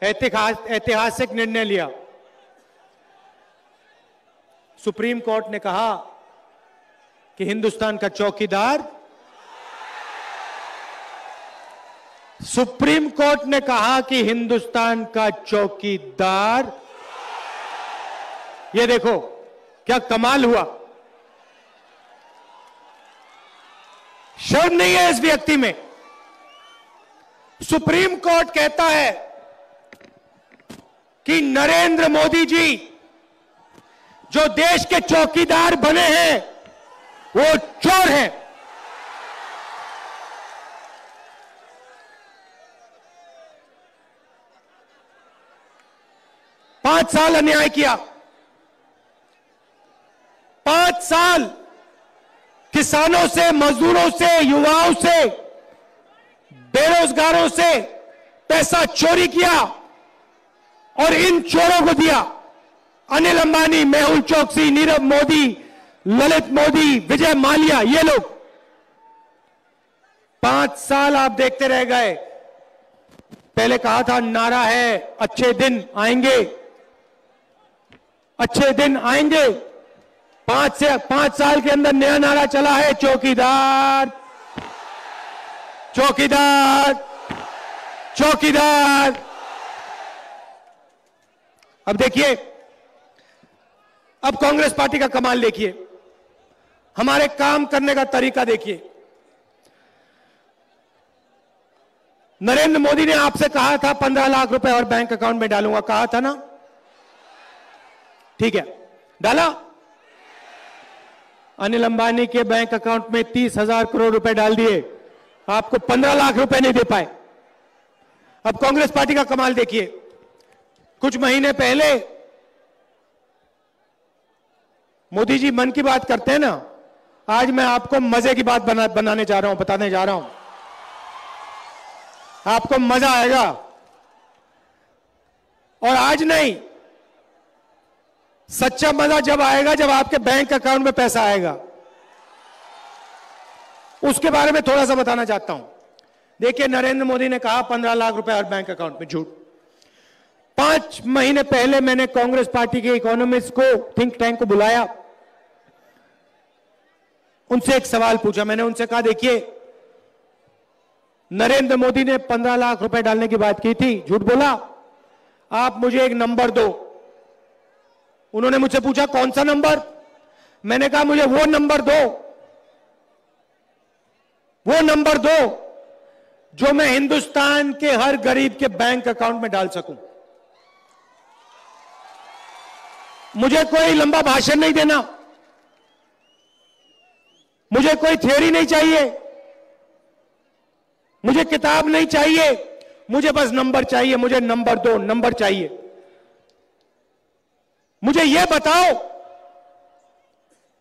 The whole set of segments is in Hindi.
ऐतिहासिक निर्णय लिया। सुप्रीम कोर्ट ने कहा कि हिंदुस्तान का चौकीदार, सुप्रीम कोर्ट ने कहा कि हिंदुस्तान का चौकीदार, ये देखो क्या कमाल हुआ। शर्म नहीं है इस व्यक्ति में। सुप्रीम कोर्ट कहता है कि नरेंद्र मोदी जी जो देश के चौकीदार बने हैं वो चोर हैं। पांच साल अन्याय किया, 5 साल किसानों से, मजदूरों से, युवाओं से, बेरोजगारों से पैसा चोरी किया और इन चोरों को दिया। अनिल अंबानी, मेहुल चोकसी, नीरव मोदी, ललित मोदी, विजय माल्या, ये लोग 5 साल आप देखते रह गए। पहले कहा था नारा है अच्छे दिन आएंगे, अच्छे दिन आएंगे। 5 साल के अंदर नया नारा चला है, चौकीदार, चौकीदार, चौकीदार। अब देखिए, अब कांग्रेस पार्टी का कमाल देखिए, हमारे काम करने का तरीका देखिए। नरेंद्र मोदी ने आपसे कहा था 15 लाख रुपए और बैंक अकाउंट में डालूंगा, कहा था ना? ठीक है, डाला? अनिल अंबानी के बैंक अकाउंट में 30,000 करोड़ रुपए डाल दिए, आपको 15 लाख रुपए नहीं दे पाए। अब कांग्रेस पार्टी का कमाल देखिए। कुछ महीने पहले मोदी जी मन की बात करते हैं ना, आज मैं आपको मजे की बात बनाने जा रहा हूं, बताने जा रहा हूं, आपको मजा आएगा। और आज नहीं, सच्चा मजा जब आएगा जब आपके बैंक अकाउंट में पैसा आएगा। उसके बारे में थोड़ा सा बताना चाहता हूं। देखिए, नरेंद्र मोदी ने कहा 15 लाख रुपए और बैंक अकाउंट में, झूठ। 5 महीने पहले मैंने कांग्रेस पार्टी के इकोनॉमिस्ट को, थिंक टैंक को बुलाया, उनसे एक सवाल पूछा। मैंने उनसे कहा देखिए, नरेंद्र मोदी ने 15 लाख रुपए डालने की बात की थी, झूठ बोला, आप मुझे एक नंबर दो। उन्होंने मुझसे पूछा कौन सा नंबर? मैंने कहा मुझे वो नंबर दो, वो नंबर दो जो मैं हिंदुस्तान के हर गरीब के बैंक अकाउंट में डाल सकूं। मुझे कोई लंबा भाषण नहीं देना, मुझे कोई थ्योरी नहीं चाहिए, मुझे किताब नहीं चाहिए, मुझे बस नंबर चाहिए। मुझे नंबर दो, नंबर चाहिए। मुझे यह बताओ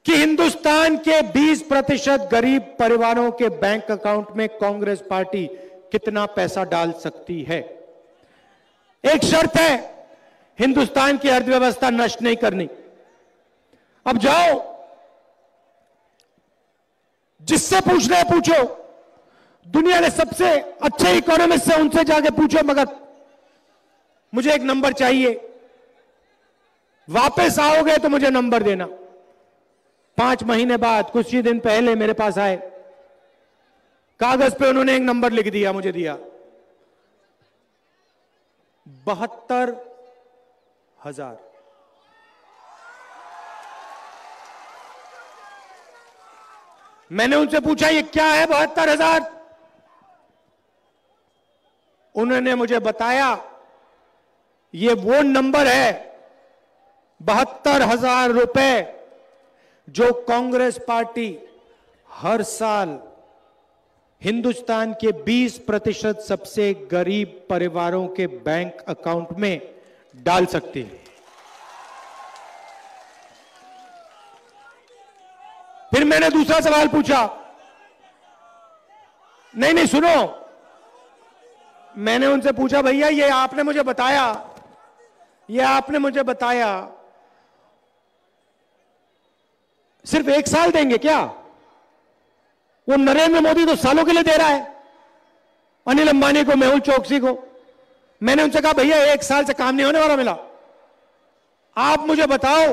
कि हिंदुस्तान के 20% गरीब परिवारों के बैंक अकाउंट में कांग्रेस पार्टी कितना पैसा डाल सकती है। एक शर्त है, हिंदुस्तान की अर्थव्यवस्था नष्ट नहीं करनी। अब जाओ, जिससे पूछना है पूछो, दुनिया के सबसे अच्छे इकोनॉमिस्ट से उनसे जाके पूछो, मगर मुझे एक नंबर चाहिए। वापस आओगे तो मुझे नंबर देना। 5 महीने बाद, कुछ ही दिन पहले मेरे पास आए, कागज पे उन्होंने एक नंबर लिख दिया, मुझे दिया 72,000। मैंने उनसे पूछा ये क्या है 72,000? उन्होंने मुझे बताया ये वो नंबर है, 72,000 रुपए जो कांग्रेस पार्टी हर साल हिंदुस्तान के 20% सबसे गरीब परिवारों के बैंक अकाउंट में डाल सकती है। फिर मैंने दूसरा सवाल पूछा, नहीं सुनो, मैंने उनसे पूछा भैया ये आपने मुझे बताया, ये आपने मुझे बताया, सिर्फ 1 साल देंगे क्या? वो नरेंद्र मोदी तो सालों के लिए दे रहा है, अनिल अंबानी को, मेहुल चोकसी को। मैंने उनसे कहा भैया 1 साल से काम नहीं होने वाला मिला, आप मुझे बताओ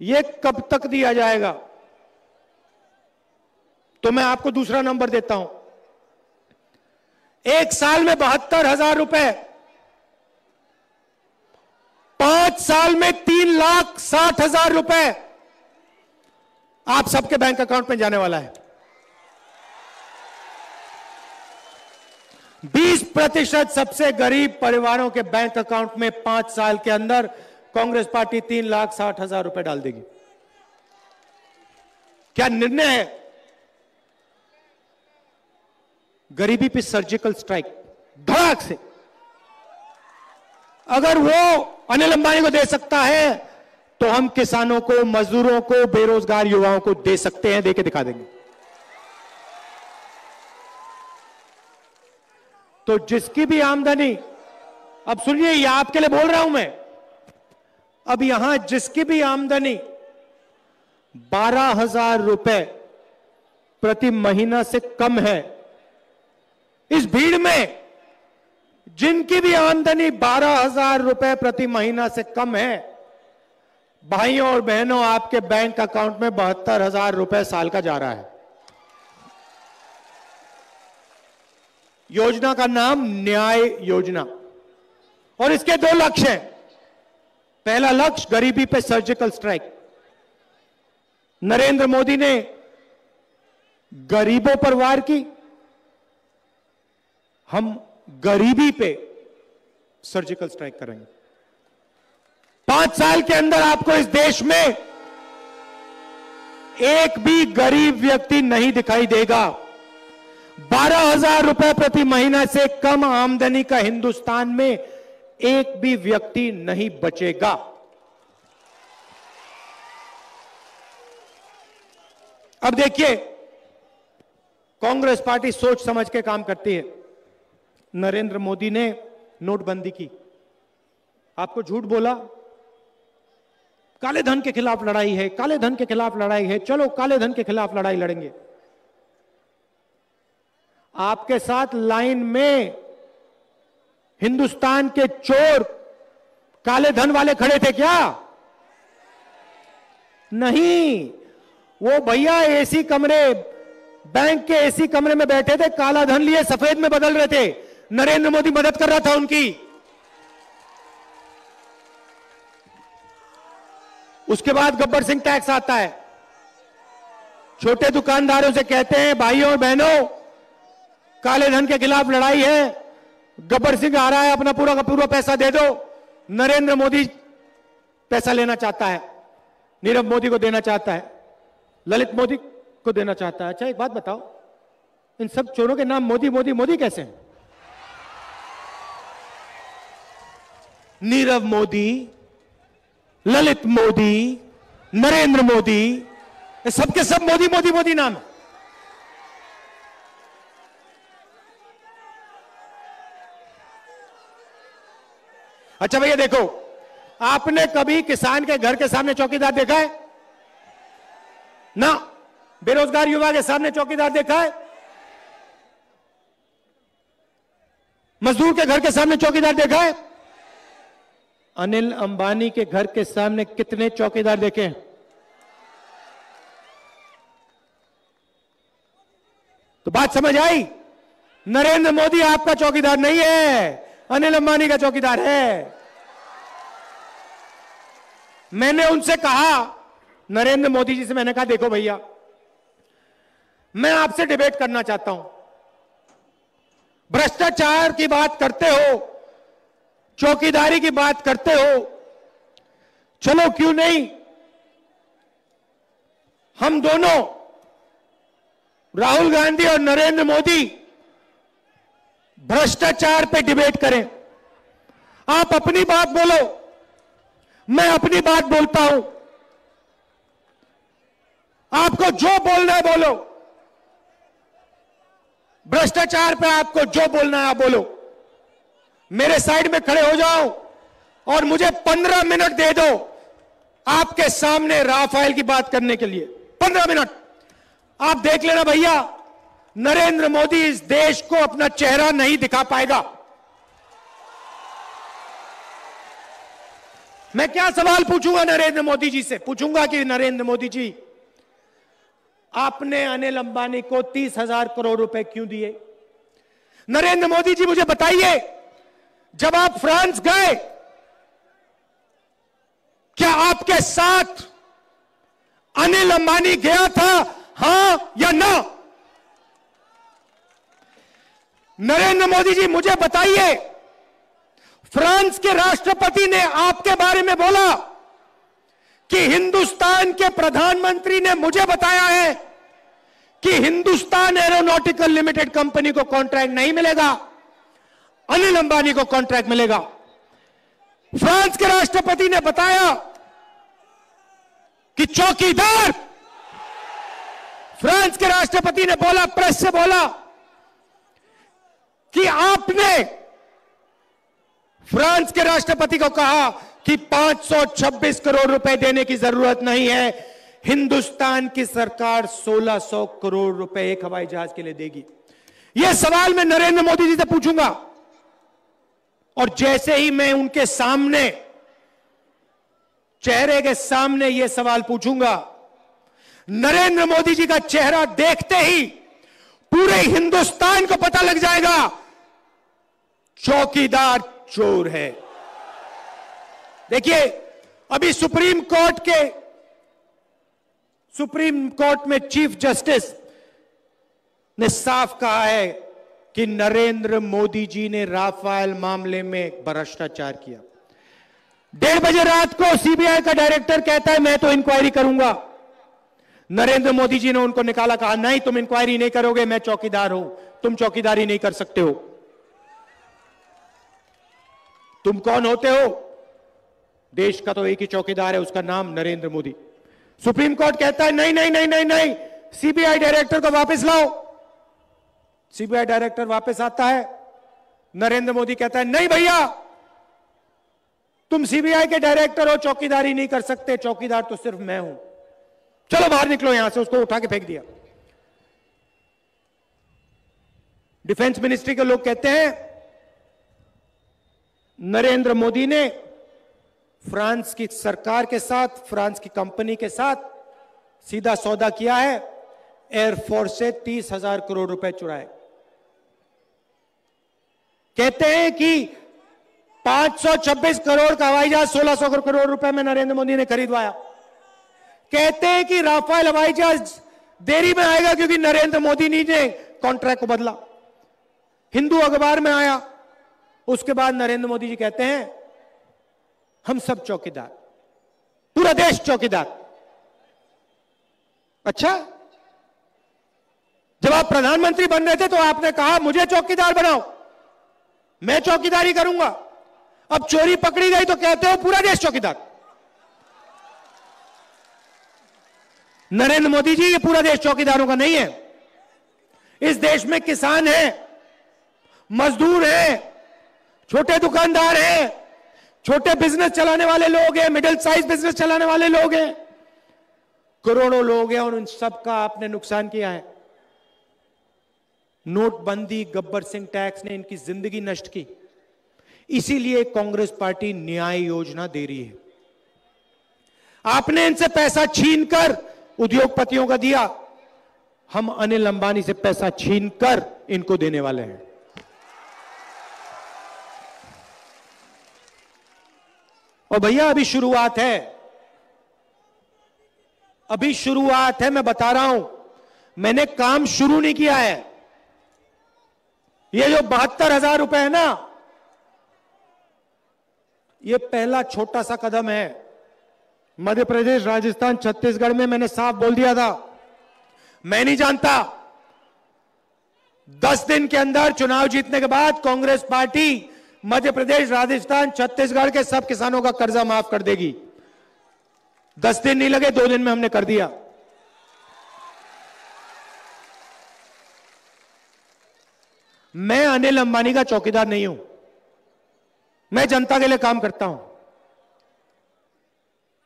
ये कब तक दिया जाएगा। तो मैं आपको दूसरा नंबर देता हूं, 1 साल में 72,000 रुपए, 5 साल में 3,60,000 रुपए आप सबके बैंक अकाउंट में जाने वाला है। 20% सबसे गरीब परिवारों के बैंक अकाउंट में 5 साल के अंदर कांग्रेस पार्टी 3,60,000 रुपए डाल देगी। क्या निर्णय है? गरीबी पे सर्जिकल स्ट्राइक धड़ाक से। अगर वो अनिल अंबानी को दे सकता है तो हम किसानों को, मजदूरों को, बेरोजगार युवाओं को दे सकते हैं, देके दिखा देंगे। तो जिसकी भी आमदनी, अब सुनिए ये आपके लिए बोल रहा हूं मैं, अब यहां जिसकी भी आमदनी 12,000 रुपए प्रति महीना से कम है, इस भीड़ में जिनकी भी आमदनी 12,000 रुपए प्रति महीना से कम है, भाइयों और बहनों आपके बैंक अकाउंट में 72,000 रुपए साल का जा रहा है। योजना का नाम न्याय योजना, और इसके 2 लक्ष्य हैं। पहला लक्ष्य गरीबी पे सर्जिकल स्ट्राइक। नरेंद्र मोदी ने गरीबों पर वार की, हम गरीबी पे सर्जिकल स्ट्राइक करेंगे। 5 साल के अंदर आपको इस देश में एक भी गरीब व्यक्ति नहीं दिखाई देगा। 12,000 रुपए प्रति महीना से कम आमदनी का हिंदुस्तान में एक भी व्यक्ति नहीं बचेगा। अब देखिए, कांग्रेस पार्टी सोच समझ के काम करती है। नरेंद्र मोदी ने नोटबंदी की, आपको झूठ बोला, काले धन के खिलाफ लड़ाई है, काले धन के खिलाफ लड़ाई है, चलो काले धन के खिलाफ लड़ाई लड़ेंगे। आपके साथ लाइन में हिंदुस्तान के चोर काले धन वाले खड़े थे क्या? नहीं, वो भैया एसी कमरे, बैंक के एसी कमरे में बैठे थे, काला धन लिए सफेद में बदल रहे थे। नरेंद्र मोदी मदद कर रहा था उनकी। उसके बाद गब्बर सिंह टैक्स आता है। छोटे दुकानदारों से कहते हैं भाइयों और बहनों, काले धन के खिलाफ लड़ाई है, गब्बर सिंह आ रहा है, अपना पूरा का पूरा पैसा दे दो। नरेंद्र मोदी पैसा लेना चाहता है, नीरव मोदी को देना चाहता है, ललित मोदी को देना चाहता है। अच्छा एक बात बताओ, इन सब चोरों के नाम मोदी मोदी मोदी कैसे हैं? नीरव मोदी, ललित मोदी, नरेंद्र मोदी, सबके सब मोदी मोदी मोदी नाम है। अच्छा भैया देखो, आपने कभी किसान के घर के सामने चौकीदार देखा है? ना। बेरोजगार युवा के सामने चौकीदार देखा है? मजदूर के घर के सामने चौकीदार देखा है? अनिल अंबानी के घर के सामने कितने चौकीदार देखे हैं? तो बात समझ आई? नरेंद्र मोदी आपका चौकीदार नहीं है, अनिल अंबानी का चौकीदार है। मैंने उनसे कहा, नरेंद्र मोदी जी से मैंने कहा देखो भैया, मैं आपसे डिबेट करना चाहता हूं। भ्रष्टाचार की बात करते हो, चौकीदारी की बात करते हो, चलो क्यों नहीं हम दोनों, राहुल गांधी और नरेंद्र मोदी, भ्रष्टाचार पे डिबेट करें। आप अपनी बात बोलो, मैं अपनी बात बोलता हूं, आपको जो बोलना है बोलो, भ्रष्टाचार पे आपको जो बोलना है आप बोलो। मेरे साइड में खड़े हो जाओ और मुझे 15 मिनट दे दो आपके सामने राफेल की बात करने के लिए। 15 मिनट आप देख लेना भैया, नरेंद्र मोदी इस देश को अपना चेहरा नहीं दिखा पाएगा। मैं क्या सवाल पूछूंगा नरेंद्र मोदी जी से? पूछूंगा कि नरेंद्र मोदी जी, आपने अनिल अंबानी को 30,000 करोड़ रुपए क्यों दिए? नरेंद्र मोदी जी मुझे बताइए, जब आप फ्रांस गए, क्या आपके साथ अनिल अंबानी गया था, हां या ना? नरेंद्र मोदी जी मुझे बताइए, फ्रांस के राष्ट्रपति ने आपके बारे में बोला कि हिंदुस्तान के प्रधानमंत्री ने मुझे बताया है कि हिंदुस्तान एरोनॉटिकल लिमिटेड कंपनी को कॉन्ट्रैक्ट नहीं मिलेगा, अनिल अंबानी को कॉन्ट्रैक्ट मिलेगा। फ्रांस के राष्ट्रपति ने बताया कि चौकीदार, फ्रांस के राष्ट्रपति ने बोला, प्रेस से बोला कि आपने फ्रांस के राष्ट्रपति को कहा कि 526 करोड़ रुपए देने की जरूरत नहीं है, हिंदुस्तान की सरकार 1600 करोड़ रुपए एक हवाई जहाज के लिए देगी। यह सवाल मैं नरेंद्र मोदी जी से पूछूंगा, और जैसे ही मैं उनके सामने, चेहरे के सामने यह सवाल पूछूंगा, नरेंद्र मोदी जी का चेहरा देखते ही पूरे हिंदुस्तान को पता लग जाएगा चौकीदार चोर है। देखिए, अभी सुप्रीम कोर्ट में चीफ जस्टिस ने साफ कहा है कि नरेंद्र मोदी जी ने राफेल मामले में भ्रष्टाचार किया। 1:30 बजे रात को सीबीआई का डायरेक्टर कहता है मैं तो इंक्वायरी करूंगा। नरेंद्र मोदी जी ने उनको निकाला, कहा नहीं तुम इंक्वायरी नहीं करोगे, मैं चौकीदार हूं, तुम चौकीदारी नहीं कर सकते हो। तुम कौन होते हो? देश का तो एक ही चौकीदार है, उसका नाम नरेंद्र मोदी। सुप्रीम कोर्ट कहता है नहीं नहीं नहीं नहीं नहीं, सीबीआई डायरेक्टर को वापस लाओ। सीबीआई डायरेक्टर वापस आता है, नरेंद्र मोदी कहता है नहीं भैया, तुम सीबीआई के डायरेक्टर हो, चौकीदारी नहीं कर सकते, चौकीदार तो सिर्फ मैं हूं, चलो बाहर निकलो यहां से। उसको उठा के फेंक दिया। डिफेंस मिनिस्ट्री के लोग कहते हैं नरेंद्र मोदी ने फ्रांस की सरकार के साथ, फ्रांस की कंपनी के साथ सीधा सौदा किया है, एयरफोर्स से 30,000 करोड़ रुपए चुराए। कहते हैं कि 526 करोड़ का हवाई जहाज 1600 करोड़ रुपए में नरेंद्र मोदी ने खरीदवाया। कहते हैं कि राफेल हवाई जहाज देरी में आएगा क्योंकि नरेंद्र मोदी ने कॉन्ट्रैक्ट को बदला। हिंदू अखबार में आया, उसके बाद नरेंद्र मोदी जी कहते हैं हम सब चौकीदार, पूरा देश चौकीदार। अच्छा, जब आप प्रधानमंत्री बन रहे थे तो आपने कहा मुझे चौकीदार बनाओ, मैं चौकीदारी करूंगा। अब चोरी पकड़ी गई तो कहते हो पूरा देश चौकीदार। नरेंद्र मोदी जी, ये पूरा देश चौकीदारों का नहीं है। इस देश में किसान हैं, मजदूर हैं, छोटे दुकानदार हैं, छोटे बिजनेस चलाने वाले लोग हैं, मिडिल साइज बिजनेस चलाने वाले लोग हैं, करोड़ों लोग हैं, और उन सबका आपने नुकसान किया है। नोटबंदी, गब्बर सिंह टैक्स ने इनकी जिंदगी नष्ट की। इसीलिए कांग्रेस पार्टी न्याय योजना दे रही है। आपने इनसे पैसा छीनकर उद्योगपतियों का दिया, हम अनिल अंबानी से पैसा छीनकर इनको देने वाले हैं। और भैया अभी शुरुआत है, अभी शुरुआत है, मैं बता रहा हूं, मैंने काम शुरू नहीं किया है। ये जो 72,000 रुपए है ना, ये पहला छोटा सा कदम है। मध्य प्रदेश, राजस्थान, छत्तीसगढ़ में मैंने साफ बोल दिया था, मैं नहीं जानता 10 दिन के अंदर चुनाव जीतने के बाद कांग्रेस पार्टी मध्य प्रदेश, राजस्थान, छत्तीसगढ़ के सब किसानों का कर्जा माफ कर देगी। 10 दिन नहीं लगे, 2 दिन में हमने कर दिया। मैं अनिल अंबानी का चौकीदार नहीं हूं, मैं जनता के लिए काम करता हूं,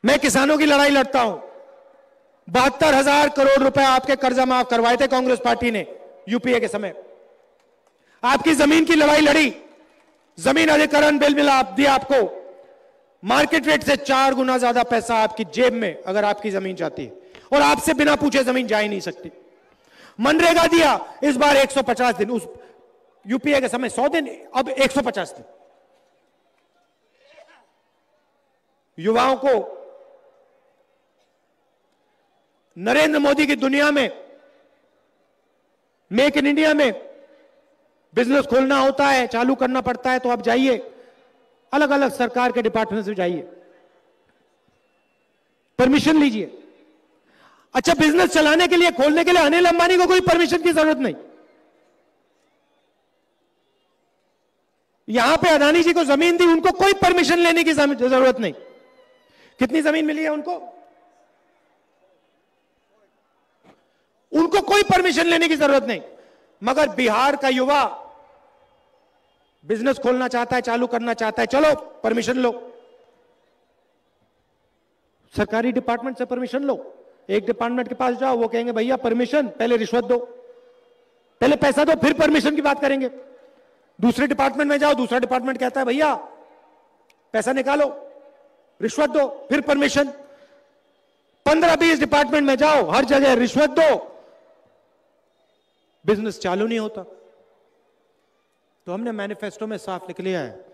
मैं किसानों की लड़ाई लड़ता हूं। 72,000 करोड़ रुपए आपके कर्जा माफ करवाए थे कांग्रेस पार्टी ने यूपीए के समय आपकी जमीन की लड़ाई लड़ी, जमीन अधिग्रहण बिल मिला, दिया आपको, मार्केट रेट से 4 गुना ज्यादा पैसा आपकी जेब में अगर आपकी जमीन जाती है, और आपसे बिना पूछे जमीन जा ही नहीं सकती। मनरेगा दिया, इस बार 150 दिन, उस यूपीए के समय 100 दिन, अब 150 दिन। युवाओं को नरेंद्र मोदी की दुनिया में, मेक इन इंडिया में बिजनेस खोलना होता है, चालू करना पड़ता है, तो आप जाइए अलग अलग सरकार के डिपार्टमेंट से जाइए, परमिशन लीजिए। अच्छा, बिजनेस चलाने के लिए, खोलने के लिए अनिल अंबानी को कोई परमिशन की जरूरत नहीं। यहां पे अदानी जी को जमीन दी, उनको कोई परमिशन लेने की जरूरत नहीं। कितनी जमीन मिली है उनको? उनको कोई परमिशन लेने की जरूरत नहीं। मगर बिहार का युवा बिजनेस खोलना चाहता है, चालू करना चाहता है, चलो परमिशन लो, सरकारी डिपार्टमेंट से परमिशन लो। एक डिपार्टमेंट के पास जाओ, वो कहेंगे भैया परमिशन, पहले रिश्वत दो, पहले पैसा दो, फिर परमिशन की बात करेंगे। दूसरे डिपार्टमेंट में जाओ, दूसरा डिपार्टमेंट कहता है भैया पैसा निकालो, रिश्वत दो, फिर परमिशन। 15-20 डिपार्टमेंट में जाओ, हर जगह रिश्वत दो, बिजनेस चालू नहीं होता। तो हमने मैनिफेस्टो में साफ लिख लिया है,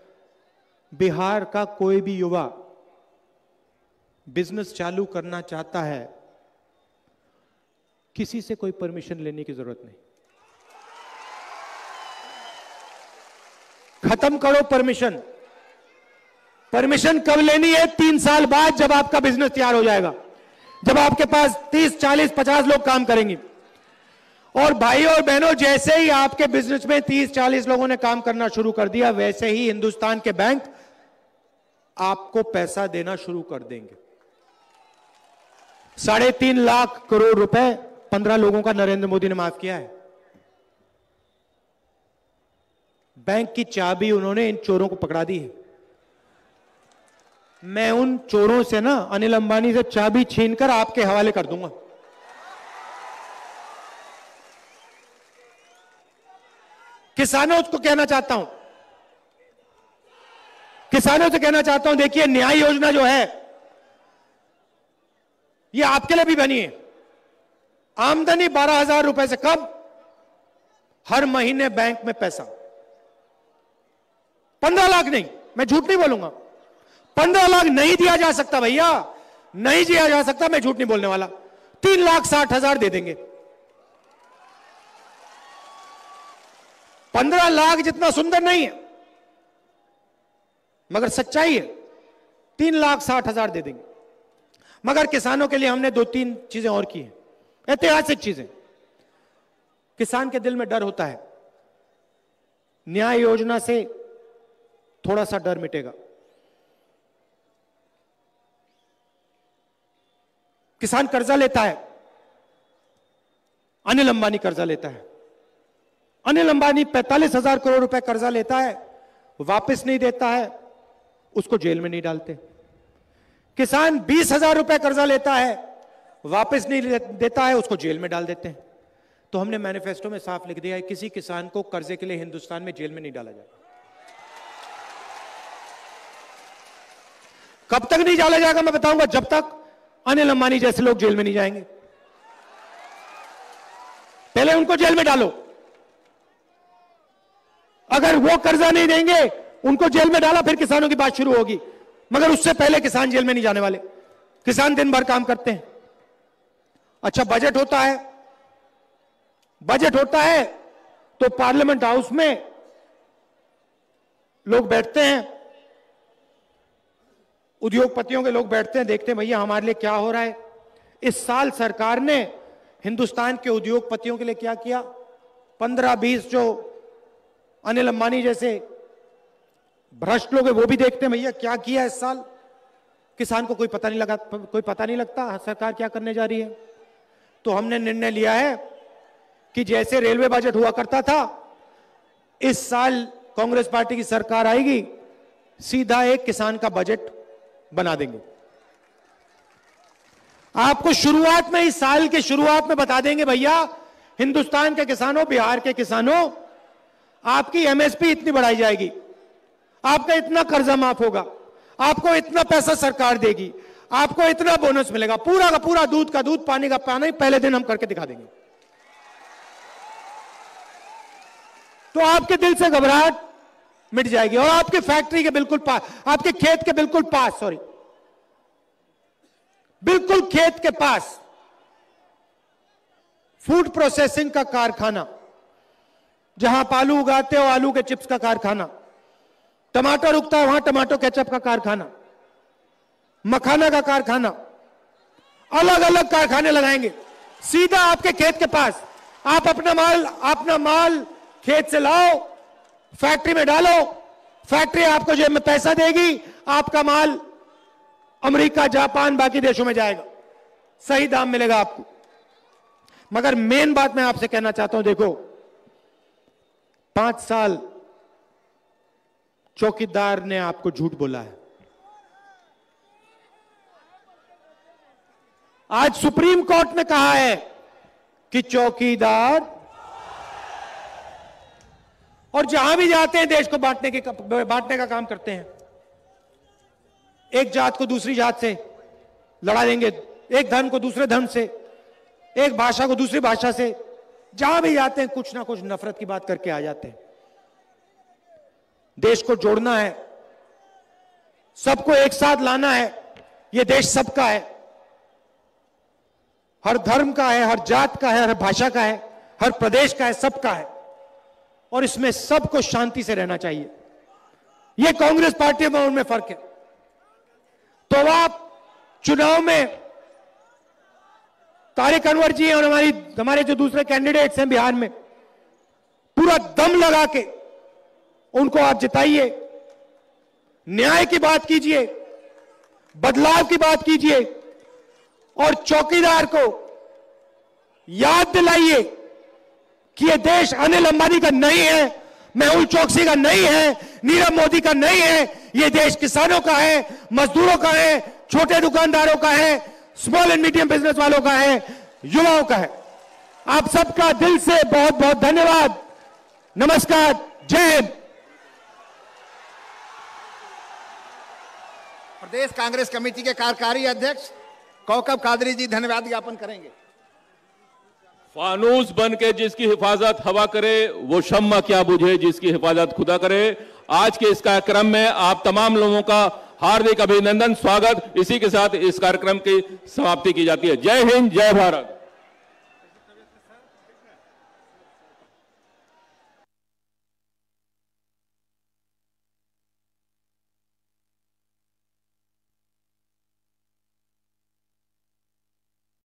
बिहार का कोई भी युवा बिजनेस चालू करना चाहता है, किसी से कोई परमिशन लेने की जरूरत नहीं। खत्म करो परमिशन। परमिशन कब लेनी है? 3 साल बाद, जब आपका बिजनेस तैयार हो जाएगा, जब आपके पास 30, 40, 50 लोग काम करेंगे। और भाई और बहनों, जैसे ही आपके बिजनेस में 30, 40 लोगों ने काम करना शुरू कर दिया, वैसे ही हिंदुस्तान के बैंक आपको पैसा देना शुरू कर देंगे। 3.5 लाख करोड़ रुपए 15 लोगों का नरेंद्र मोदी ने माफ किया है। बैंक की चाबी उन्होंने इन चोरों को पकड़ा दी है। मैं उन चोरों से ना, अनिल अंबानी से चाबी छीनकर आपके हवाले कर दूंगा। किसानों को कहना चाहता हूं, किसानों से कहना चाहता हूं, देखिए न्याय योजना जो है, ये आपके लिए भी बनी है। आमदनी 12,000 रुपए से कम, हर महीने बैंक में पैसा। 15 लाख नहीं, मैं झूठ नहीं बोलूंगा, 15 लाख नहीं दिया जा सकता भैया, नहीं दिया जा सकता, मैं झूठ नहीं बोलने वाला। 3,60,000 दे देंगे। 15 लाख जितना सुंदर नहीं है, मगर सच्चाई है। 3,60,000 दे देंगे। मगर किसानों के लिए हमने 2-3 चीजें और की हैं, ऐतिहासिक चीजें। किसान के दिल में डर होता है, न्याय योजना से थोड़ा सा डर मिटेगा। किसान कर्जा लेता है, अनिल अंबानी कर्जा लेता है। अनिल अंबानी 45,000 करोड़ रुपए कर्जा लेता है, वापस नहीं देता है, उसको जेल में नहीं डालते। किसान 20,000 रुपए कर्जा लेता है, वापस नहीं देता है, उसको जेल में डाल देते हैं। तो हमने मैनिफेस्टो में साफ लिख दिया है, किसी किसान को कर्जे के लिए हिंदुस्तान में जेल में नहीं डाला जाएगा। कब तक नहीं डाला जाएगा मैं बताऊंगा, जब तक अनिल अंबानी जैसे लोग जेल में नहीं जाएंगे। पहले उनको जेल में डालो, अगर वो कर्जा नहीं देंगे, उनको जेल में डाला, फिर किसानों की बात शुरू होगी। मगर उससे पहले किसान जेल में नहीं जाने वाले। किसान दिन भर काम करते हैं। अच्छा, बजट होता है, बजट होता है तो पार्लियामेंट हाउस में लोग बैठते हैं, उद्योगपतियों के लोग बैठते हैं, देखते हैं भैया हमारे लिए क्या हो रहा है। इस साल सरकार ने हिंदुस्तान के उद्योगपतियों के लिए क्या किया। 15-20 जो अनिल अंबानी जैसे भ्रष्ट लोग हैं, वो भी देखते हैं भैया क्या किया इस साल। किसान को कोई पता नहीं लगता सरकार क्या करने जा रही है। तो हमने निर्णय लिया है कि जैसे रेलवे बजट हुआ करता था, इस साल कांग्रेस पार्टी की सरकार आएगी, सीधा एक किसान का बजट बना देंगे। आपको शुरुआत में, इस साल के शुरुआत में बता देंगे भैया हिंदुस्तान के किसानों, बिहार के किसानों, आपकी एमएसपी इतनी बढ़ाई जाएगी, आपका इतना कर्जा माफ होगा, आपको इतना पैसा सरकार देगी, आपको इतना बोनस मिलेगा, पूरा का पूरा दूध का दूध, पानी का पानी, पहले दिन हम करके दिखा देंगे। तो आपके दिल से घबराहट मिट जाएगी। और आपकी फैक्ट्री के बिल्कुल पास, आपके खेत के बिल्कुल पास, बिल्कुल खेत के पास फूड प्रोसेसिंग का कारखाना, जहां आप आलू उगाते हो, आलू के चिप्स का कारखाना, टमाटर उगता है वहां टमाटो केचप का कारखाना, मखाना का कारखाना, अलग अलग कारखाने लगाएंगे सीधा आपके खेत के पास। आप अपना माल खेत से लाओ, फैक्ट्री में डालो, फैक्ट्री आपको जेब में पैसा देगी, आपका माल अमेरिका, जापान, बाकी देशों में जाएगा, सही दाम मिलेगा आपको। मगर मेन बात मैं आपसे कहना चाहता हूं, देखो 5 साल चौकीदार ने आपको झूठ बोला है। आज सुप्रीम कोर्ट ने कहा है कि चौकीदार, और जहां भी जाते हैं देश को बांटने का काम करते हैं। एक जात को दूसरी जात से लड़ा देंगे, एक धर्म को दूसरे धर्म से, एक भाषा को दूसरी भाषा से, जहां भी जाते हैं कुछ ना कुछ नफरत की बात करके आ जाते हैं। देश को जोड़ना है, सबको एक साथ लाना है, यह देश सबका है, हर धर्म का है, हर जात का है, हर भाषा का है, हर प्रदेश का है, सबका है, और इसमें सबको शांति से रहना चाहिए। यह कांग्रेस पार्टी में उनमें फर्क है। तो आप चुनाव में तारिक अनवर जी और हमारे जो दूसरे कैंडिडेट्स हैं बिहार में, पूरा दम लगा के उनको आप जिताइए, न्याय की बात कीजिए, बदलाव की बात कीजिए, और चौकीदार को याद दिलाइए कि यह देश अनिल अंबानी का नहीं है, मेहुल चोकसी का नहीं है, नीरव मोदी का नहीं है, यह देश किसानों का है, मजदूरों का है, छोटे दुकानदारों का है, स्मॉल एंड मीडियम बिजनेस वालों का है, युवाओं का है। आप सबका दिल से बहुत बहुत धन्यवाद। नमस्कार, जय हिंद। प्रदेश कांग्रेस कमेटी के कार्यकारी अध्यक्ष कौकब कादरी जी धन्यवाद ज्ञापन करेंगे। फानूस बन के जिसकी हिफाजत हवा करे वो शम्मा क्या बुझे जिसकी हिफाजत खुदा करे। आज के इस कार्यक्रम में आप तमाम लोगों का हार्दिक अभिनंदन, स्वागत। इसी के साथ इस कार्यक्रम की समाप्ति की जाती है। जय हिंद, जय भारत।